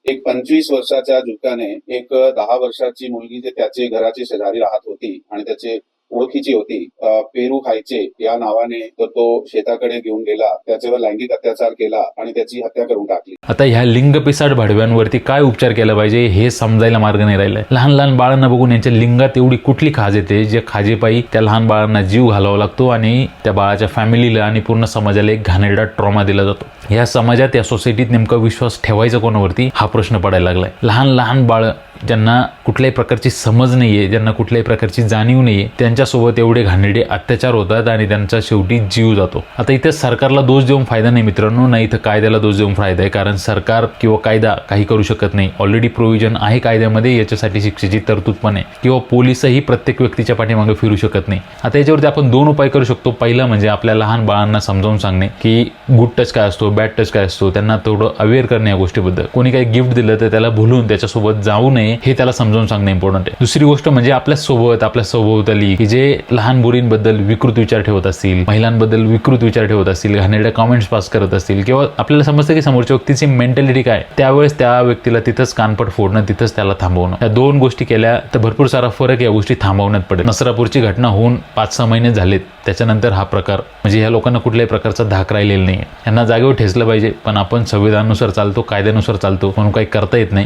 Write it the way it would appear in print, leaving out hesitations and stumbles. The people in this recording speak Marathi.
एक 25 वर्षाच्या जुकाने एक 10 वर्षाची मुलगी जे त्याचे घराचे शेजारी राहत होती आणि त्याचे ओळखीची होती, पेरू खायचे या नावाने तर तो शेताकडे घेऊन गेला, त्याच्यावर लैंगिक अत्याचार केला आणि त्याची हत्या करून टाकली. आता ह्या लिंग पिसाड भाडव्यांवरती काय उपचार केला पाहिजे हे समजायला मार्ग नाही राहिलाय. लहान लहान बाळांना बघून यांच्या लिंगात एवढी कुठली खाज येते जे खाजेपायी त्या लहान बाळांना जीव घालावा लागतो आणि त्या बाळाच्या फॅमिलीला आणि पूर्ण समाजाला एक घाणेरडा ट्रॉमा दिला जातो. या समाजात या सोसायटीत नेमका विश्वास ठेवायचा कोणावरती हा प्रश्न पडायला लागलाय. लहान लहान बाळ ज्यांना कुठल्याही प्रकारची समज नाहीये, ज्यांना कुठल्याही प्रकारची जाणीव नाहीये, त्यांच्यासोबत एवढे घाणेरडे अत्याचार होतात आणि त्यांचा शेवटी जीव जातो. आता इथे सरकारला दोष देऊन फायदा नाही मित्रांनो, नाही इथं कायद्याला दोष देऊन फायदा आहे. कारण सरकार किंवा कायदा काही करू शकत नाही. ऑलरेडी प्रोव्हिजन आहे कायद्यामध्ये, याच्यासाठी शिक्षेची तरतूद पण आहे. किंवा पोलिसही प्रत्येक व्यक्तीच्या पाठीमागे फिरू शकत नाही. आता याच्यावरती आपण 2 उपाय करू शकतो. पहिला म्हणजे आपल्या लहान बाळांना समजावून सांगणे की गुड टच काय असतो, बॅड टच काय असतो, त्यांना थोडं अवेअर करणे या गोष्टीबद्दल. कोणी काही गिफ्ट दिलं तर त्याला भुलून त्याच्यासोबत जाऊ नये हे त्याला समजावून सांगणे इम्पॉर्टंट आहे. दुसरी गोष्ट म्हणजे आपल्या सोबत आपल्या सभोवताली की जे लहान मुलींबद्दल विकृत विचार ठेवत असतील, महिलांबद्दल विकृत विचार ठेवत असतील, घाणेरड्या कमेंट्स पास करत असतील किंवा आपल्याला समजतं की समोरच्या व्यक्तीची मेंटॅलिटी काय, त्यावेळेस त्या व्यक्तीला तिथंच कानपट फोडणं, तिथंच त्याला थांबवणं. या 2 गोष्टी केल्या तर भरपूर सारा फरक या गोष्टी थांबवण्यात पडेल. नसरापूरची घटना होऊन 5-6 महिने झालेत, त्याच्यानंतर हा प्रकार म्हणजे ह्या लोकांना कुठल्याही प्रकारचा धाक राहिलेला नाही. यांना जागेवर ठेचलं पाहिजे, पण आपण संविधानानुसार चालतो, कायद्यानुसार चालतो म्हणून काही करता येत नाही.